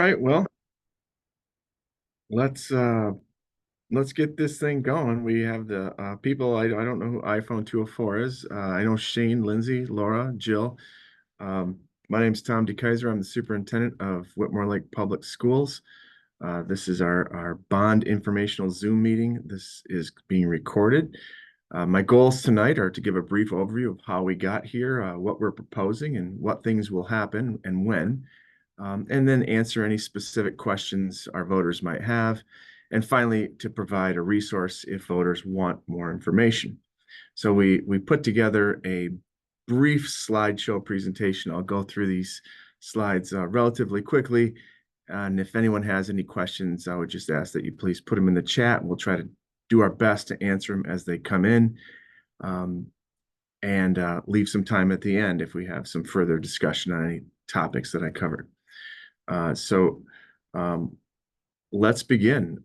right, well, let's uh let's get this thing going. We have the people. I don't know who iPhone 204 is. I know Shane, Lindsay, Laura, Jill. Um, my name's Tom DeKeyser. I'm the superintendent of Whitmore Lake Public Schools. This is our bond informational Zoom meeting. This is being recorded. My goals tonight are to give a brief overview of how we got here, what we're proposing, and what things will happen and when, and then answer any specific questions our voters might have, and finally, to provide a resource if voters want more information. So we put together a brief slideshow presentation. I'll go through these slides relatively quickly. And if anyone has any questions, I would just ask that you please put them in the chat. We'll try to do our best to answer them as they come in, um, and leave some time at the end if we have some further discussion on any topics that I covered. So let's begin.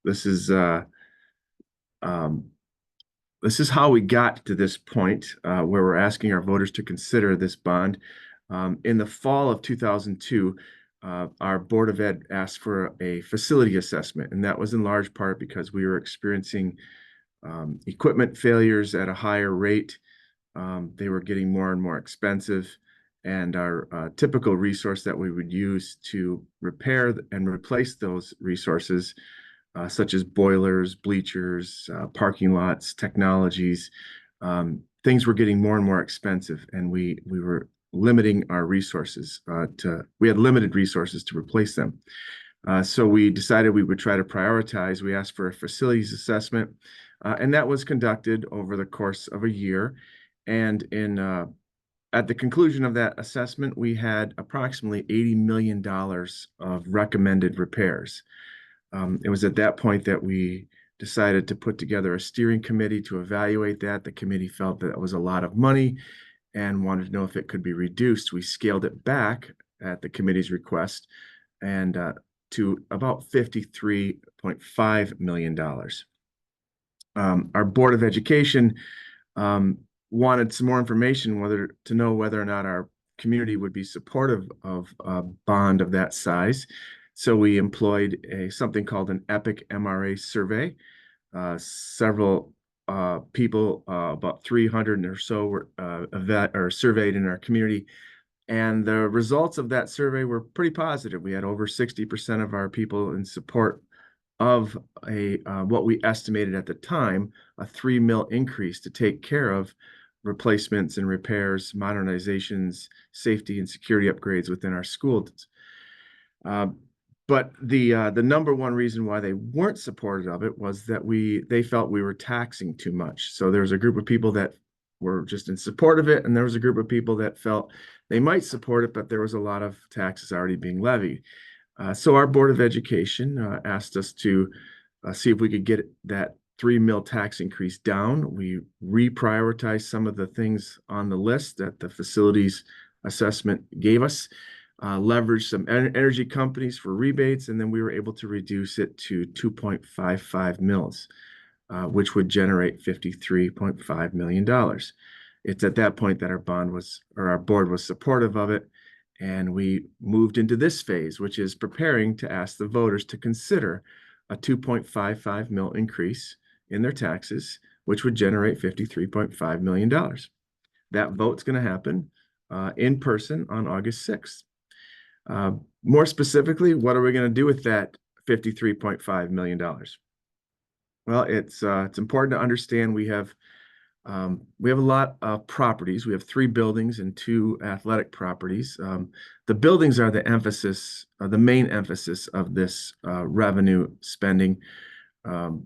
This is how we got to this point where we're asking our voters to consider this bond. In the fall of 2002, our Board of Ed asked for a facility assessment, and that was in large part because we were experiencing equipment failures at a higher rate. They were getting more and more expensive, and our typical resource that we would use to repair and replace those resources, such as boilers, bleachers, parking lots, technologies, things were getting more and more expensive, and we were limiting our resources we had limited resources to replace them. So we decided we would try to prioritize. We asked for a facilities assessment, and that was conducted over the course of a year. And at the conclusion of that assessment, we had approximately $80 million of recommended repairs. It was at that point that we decided to put together a steering committee to evaluate that. The committee felt that it was a lot of money and wanted to know if it could be reduced. We scaled it back at the committee's request and to about $53.5 million. Our Board of Education wanted some more information to know whether or not our community would be supportive of a bond of that size. So we employed something called an EPIC MRA survey. Several people, about 300 or so, were surveyed in our community. And the results of that survey were pretty positive. We had over 60% of our people in support of what we estimated at the time, a $3 million increase to take care of replacements and repairs, modernizations, safety and security upgrades within our schools. But the number one reason why they weren't supportive of it was that they felt we were taxing too much. So there was a group of people that were just in support of it, and there was a group of people that felt they might support it, but there was a lot of taxes already being levied. So our Board of Education asked us to see if we could get that $3 million tax increase down. We reprioritized some of the things on the list that the facilities assessment gave us, leveraged some energy companies for rebates, and then we were able to reduce it to 2.55 mils, which would generate $53.5 million. It's at that point that our board was supportive of it. And we moved into this phase, which is preparing to ask the voters to consider a 2.55 mil increase in their taxes, which would generate $53.5 million. That vote's going to happen in person on August 6th. More specifically, what are we going to do with that $53.5 million? Well, it's important to understand we have a lot of properties. We have 3 buildings and 2 athletic properties. The buildings are the main emphasis of this revenue spending.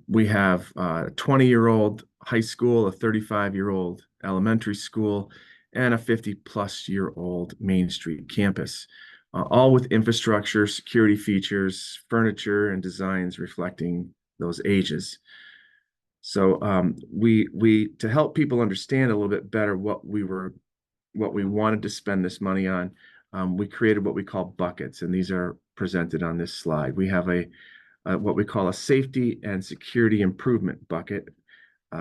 We have a 20-year-old high school, a 35-year-old elementary school, and a 50-plus-year-old Main Street campus, all with infrastructure, security features, furniture, and designs reflecting those ages. So to help people understand a little bit better what we wanted to spend this money on, we created what we call buckets, and these are presented on this slide. We have what we call a safety and security improvement bucket,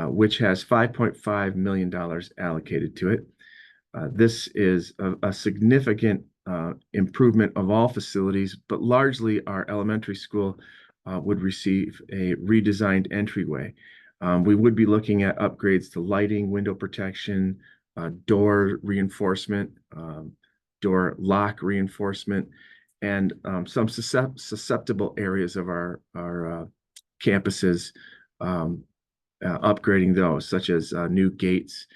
which has $5.5 million allocated to it. This is a significant improvement of all facilities, but largely our elementary school would receive a redesigned entryway. We would be looking at upgrades to lighting, window protection, door reinforcement, door lock reinforcement, and some susceptible areas of our campuses, upgrading those, such as new gates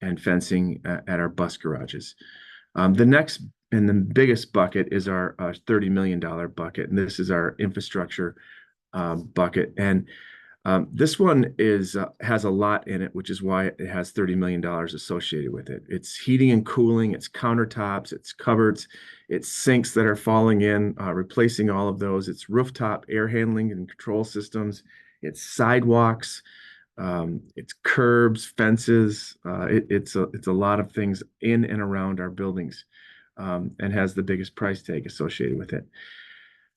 and fencing at our bus garages. The next and the biggest bucket is our $30 million bucket, and this is our infrastructure bucket. And this one has a lot in it, which is why it has $30 million associated with it. It's heating and cooling, it's countertops, it's cupboards, it's sinks that are falling in, replacing all of those. It's rooftop air handling and control systems. It's sidewalks. It's curbs, fences. It's a lot of things in and around our buildings, and has the biggest price tag associated with it.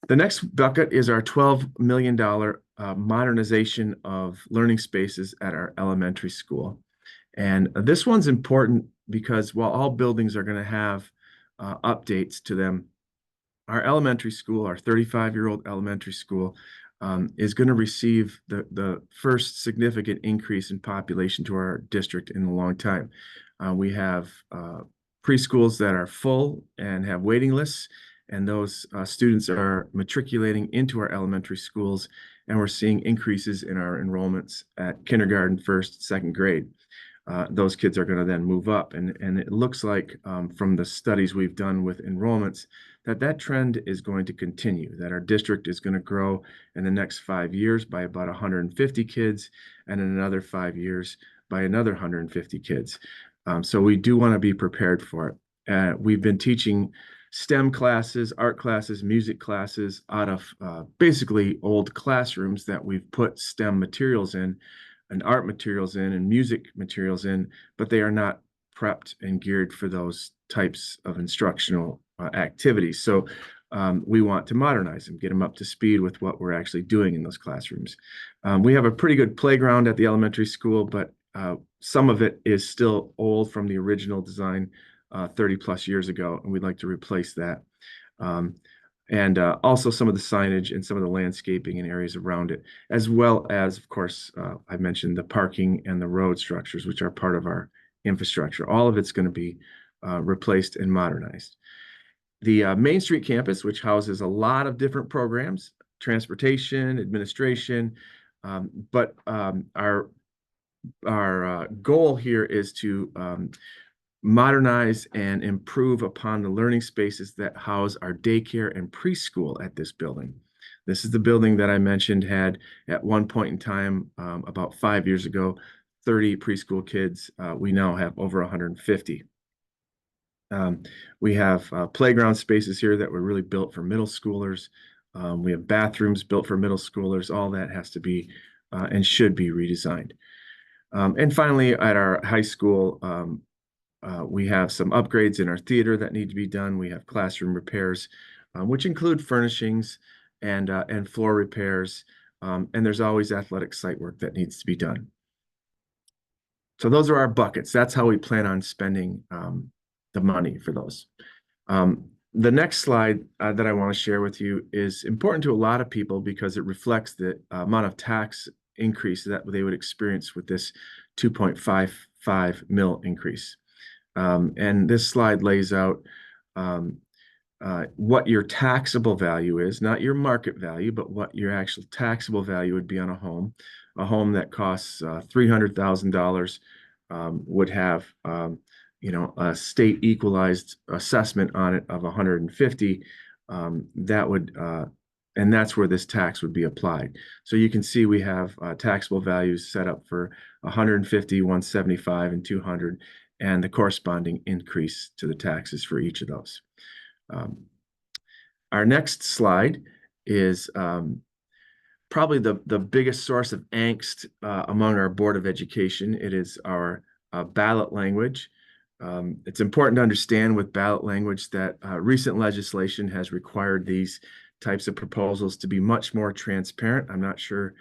The next bucket is our $12 million modernization of learning spaces at our elementary school. And this one's important because while all buildings are going to have updates to them, our elementary school, our 35-year-old elementary school, is going to receive the first significant increase in population to our district in a long time. We have preschools that are full and have waiting lists, and those students are matriculating into our elementary schools, and we're seeing increases in our enrollments at kindergarten, first, second grade. Those kids are going to then move up, and it looks like from the studies we've done with enrollments that trend is going to continue, that our district is going to grow in the next 5 years by about 150 kids, and in another 5 years by another 150 kids. So we do want to be prepared for it. We've been teaching STEM classes, art classes, music classes out of basically old classrooms that we've put STEM materials in, and art materials in, and music materials in, but they are not prepped and geared for those types of instructional activities. So we want to modernize them, get them up to speed with what we're actually doing in those classrooms. We have a pretty good playground at the elementary school, but some of it is still old from the original design 30 plus years ago, and we'd like to replace that. And also some of the signage and some of the landscaping and areas around it, as well as, of course, I mentioned the parking and the road structures, which are part of our infrastructure. All of it's going to be replaced and modernized. The Main Street campus, which houses a lot of different programs, transportation, administration, but our goal here is to modernize and improve upon the learning spaces that house our daycare and preschool at this building. This is the building that I mentioned had, at one point in time, about 5 years ago, 30 preschool kids. We now have over 150. We have playground spaces here that were really built for middle schoolers. We have bathrooms built for middle schoolers. All that has to be and should be redesigned. And finally, at our high school, we have some upgrades in our theater that need to be done. We have classroom repairs, which include furnishings and floor repairs. And there's always athletic site work that needs to be done. So those are our buckets. That's how we plan on spending the money for those. The next slide that I want to share with you is important to a lot of people because it reflects the amount of tax increase that they would experience with this 2.55 mil increase. And this slide lays out what your taxable value is, not your market value, but what your actual taxable value would be on a home. A home that costs $300,000 would have a state equalized assessment on it of 150. That would and that's where this tax would be applied. So you can see we have taxable values set up for 150, 175, and 200, and the corresponding increase to the taxes for each of those. Our next slide is probably the biggest source of angst among our Board of Education. It is our ballot language. It's important to understand with ballot language that recent legislation has required these types of proposals to be much more transparent. I'm not sure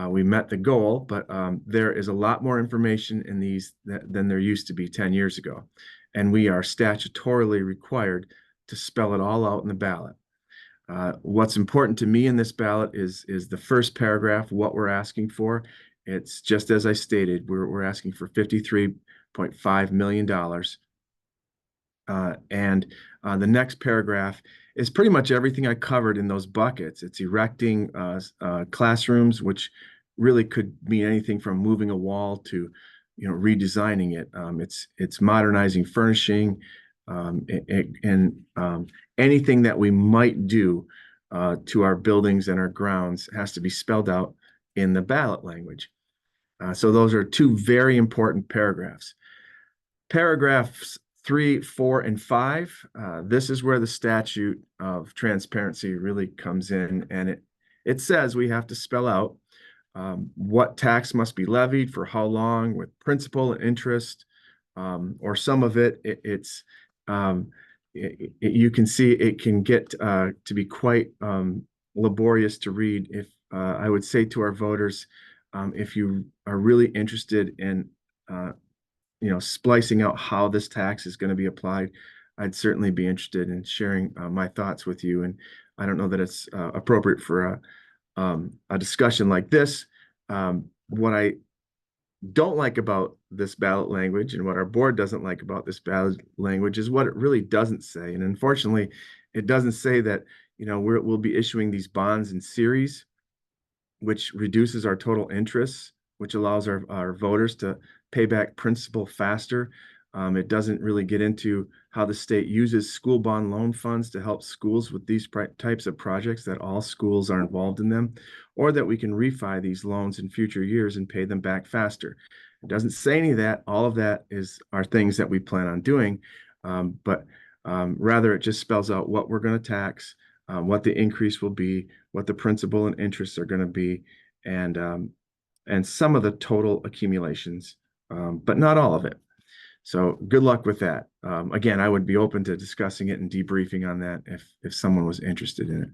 we met the goal, but there is a lot more information in these than there used to be 10 years ago. And we are statutorily required to spell it all out in the ballot. What's important to me in this ballot is the first paragraph, what we're asking for. It's just as I stated, we're asking for $53.5 million. And the next paragraph is pretty much everything I covered in those buckets. It's erecting classrooms, which really could mean anything from moving a wall to, redesigning it. It's modernizing furnishing, and anything that we might do to our buildings and our grounds has to be spelled out in the ballot language. So those are two very important paragraphs. Paragraphs 3, 4, and 5. This is where the statute of transparency really comes in, and it says we have to spell out what tax must be levied for how long, with principal and interest, or some of it. You can see it can get to be quite laborious to read. If I would say to our voters, if you are really interested in splicing out how this tax is going to be applied, I'd certainly be interested in sharing my thoughts with you. And I don't know that it's appropriate for a discussion like this. What I don't like about this ballot language, and what our board doesn't like about this ballot language, is what it really doesn't say. And unfortunately, it doesn't say that we'll be issuing these bonds in series, which reduces our total interest, which allows our voters to pay back principal faster. It doesn't really get into how the state uses school bond loan funds to help schools with these types of projects, that all schools are involved in them, or that we can refi these loans in future years and pay them back faster. It doesn't say any of that. All of that are things that we plan on doing, but rather it just spells out what we're going to tax, what the increase will be, what the principal and interest are going to be, and some of the total accumulations, but not all of it. So good luck with that. Again, I would be open to discussing it and debriefing on that if someone was interested in it.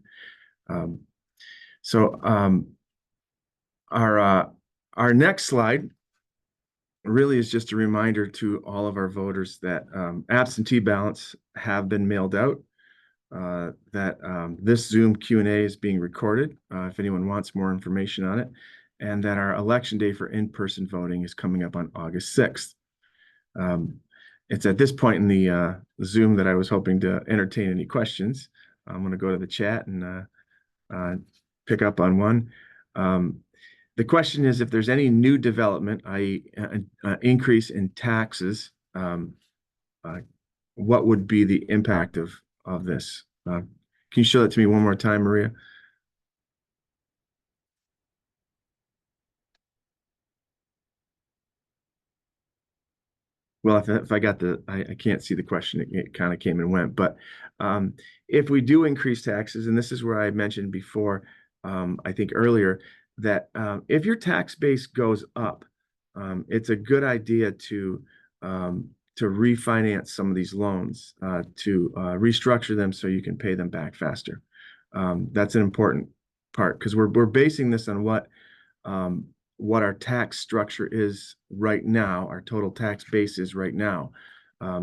Our next slide really is just a reminder to all of our voters that absentee ballots have been mailed out, that this Zoom Q&A is being recorded if anyone wants more information on it, and that our election day for in-person voting is coming up on August 6th. It's at this point in the Zoom that I was hoping to entertain any questions. I'm going to go to the chat and pick up on one. The question is, if there's any new development, i.e. increase in taxes, what would be the impact of this? Can you show that to me one more time, Maria? Well, if I got I can't see the question. It kind of came and went. But if we do increase taxes, and this is where I mentioned before, I think earlier, that if your tax base goes up, it's a good idea to refinance some of these loans, to restructure them so you can pay them back faster. That's an important part, because we're basing this on what our tax structure is right now, our total tax base is right now.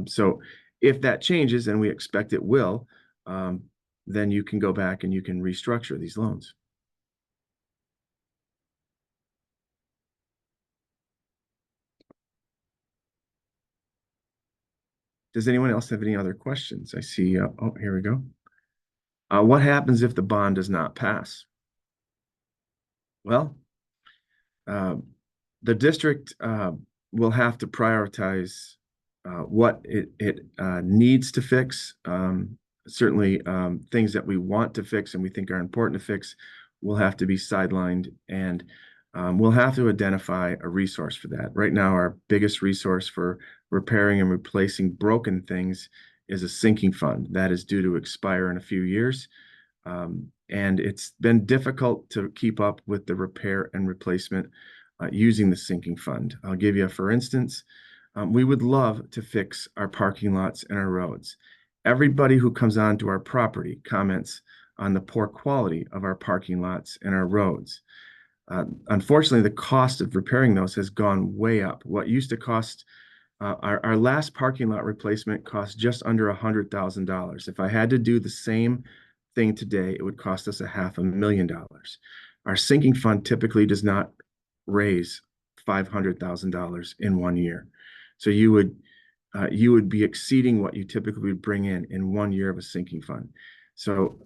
So if that changes, and we expect it will, then you can go back and you can restructure these loans. Does anyone else have any other questions? I see, oh, here we go. What happens if the bond does not pass? Well, the district will have to prioritize what it needs to fix. Certainly, things that we want to fix and we think are important to fix will have to be sidelined, and we'll have to identify a resource for that. Right now, our biggest resource for repairing and replacing broken things is a sinking fund that is due to expire in a few years. And it's been difficult to keep up with the repair and replacement using the sinking fund. I'll give you for instance, we would love to fix our parking lots and our roads. Everybody who comes onto our property comments on the poor quality of our parking lots and our roads. Unfortunately, the cost of repairing those has gone way up. What used to cost Our last parking lot replacement cost just under $100,000. If I had to do the same thing today, it would cost us a $500,000. Our sinking fund typically does not raise $500,000 in 1 year. So you would be exceeding what you typically would bring in 1 year of a sinking fund. So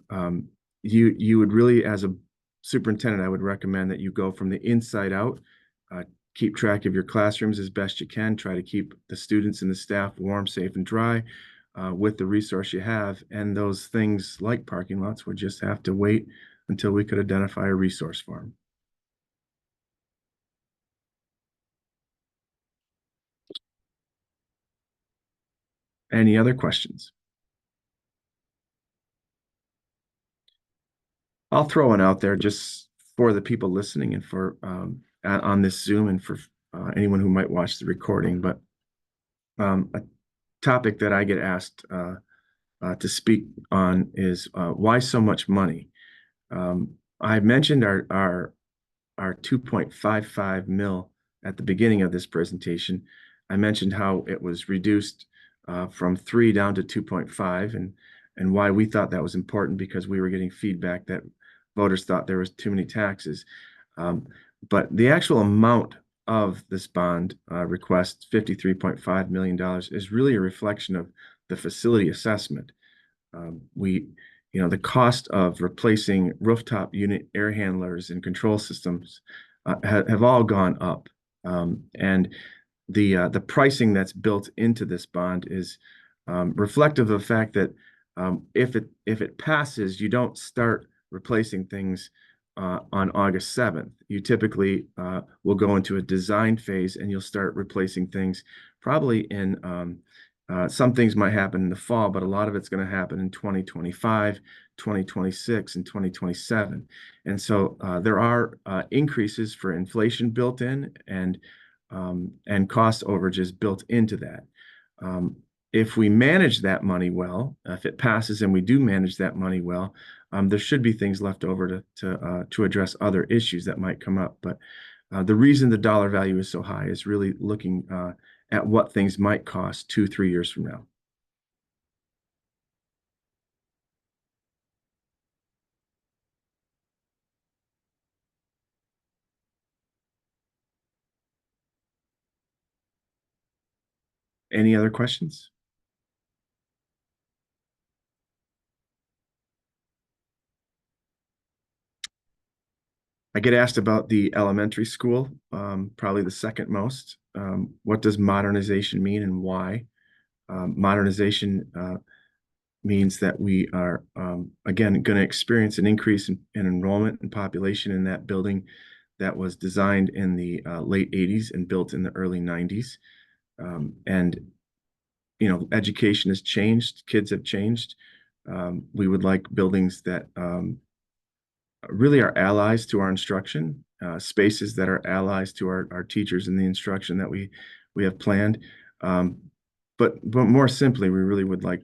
you would really, as a superintendent, I would recommend that you go from the inside out. Keep track of your classrooms as best you can. Try to keep the students and the staff warm, safe, and dry with the resource you have. And those things like parking lots would just have to wait until we could identify a resource for them. Any other questions? I'll throw one out there just for the people listening and for on this Zoom and for anyone who might watch the recording. But a topic that I get asked to speak on is why so much money? I mentioned our 2.55 mil at the beginning of this presentation. I mentioned how it was reduced from 3 down to 2.5 and why we thought that was important because we were getting feedback that voters thought there was too many taxes. But the actual amount of this bond request, $53.5 million, is really a reflection of the facility assessment. The cost of replacing rooftop unit air handlers and control systems have all gone up. And the pricing that's built into this bond is reflective of the fact that if it passes, you don't start replacing things on August 7th. You typically will go into a design phase and you'll start replacing things probably in some things might happen in the fall, but a lot of it's going to happen in 2025, 2026, and 2027. And so there are increases for inflation built in and cost overages built into that. If we manage that money well, if it passes and we do manage that money well, there should be things left over to address other issues that might come up. But the reason the dollar value is so high is really looking at what things might cost 2-3 years from now. Any other questions? I get asked about the elementary school, probably the second most. What does modernization mean and why? Modernization means that we are, again, going to experience an increase in enrollment and population in that building that was designed in the late 80s and built in the early 90s. Education has changed, kids have changed. We would like buildings that really are allies to our instruction, spaces that are allies to our teachers and the instruction that we have planned. But more simply, we really would like,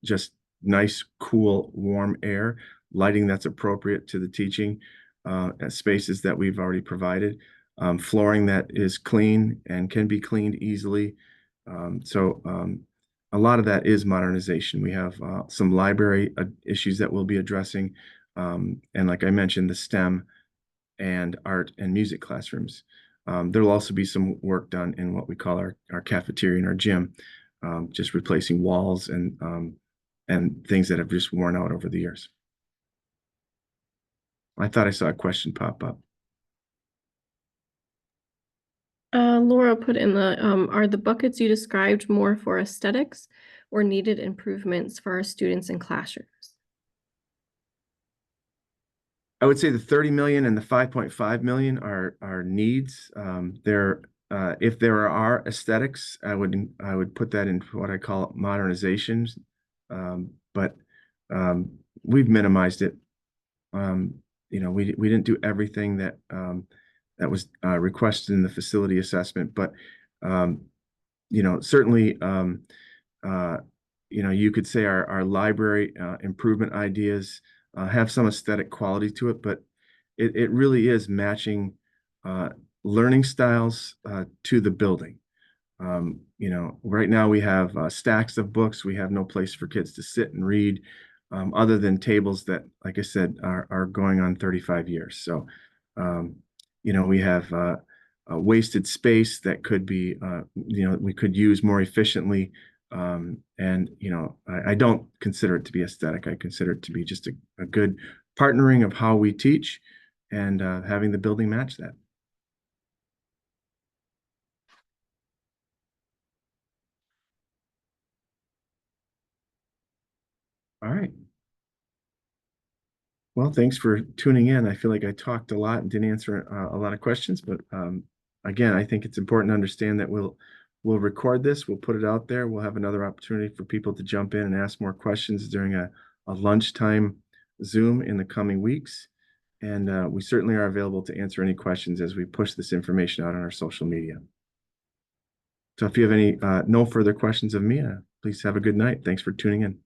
just nice, cool, warm air, lighting that's appropriate to the teaching spaces that we've already provided, flooring that is clean and can be cleaned easily. A lot of that is modernization. We have some library issues that we'll be addressing. And like I mentioned, the STEM and art and music classrooms. There'll also be some work done in what we call our cafeteria and our gym, just replacing walls and things that have just worn out over the years. I thought I saw a question pop up. Laura put in are the buckets you described more for aesthetics or needed improvements for our students and classrooms? I would say the 30 million and the 5.5 million are needs. If there are aesthetics, I would put that in what I call modernizations. But we've minimized it. We didn't do everything that was requested in the facility assessment, but certainly you could say our library improvement ideas have some aesthetic quality to it, but it really is matching learning styles to the building. You know, right now we have stacks of books. We have no place for kids to sit and read, other than tables that, like I said, are going on 35 years. So, um, you know, we have wasted space that could be, you know, we could use more efficiently. And, you know, I don't consider it to be aesthetic. I consider it to be just a good partnering of how we teach and having the building match that. All right. Well, thanks for tuning in. I feel like I talked a lot and didn't answer a lot of questions, but again, I think it's important to understand that we'll record this, we'll put it out there, we'll have another opportunity for people to jump in and ask more questions during a lunchtime Zoom in the coming weeks. And we certainly are available to answer any questions as we push this information out on our social media. So if you have any no further questions of me, please have a good night. Thanks for tuning in.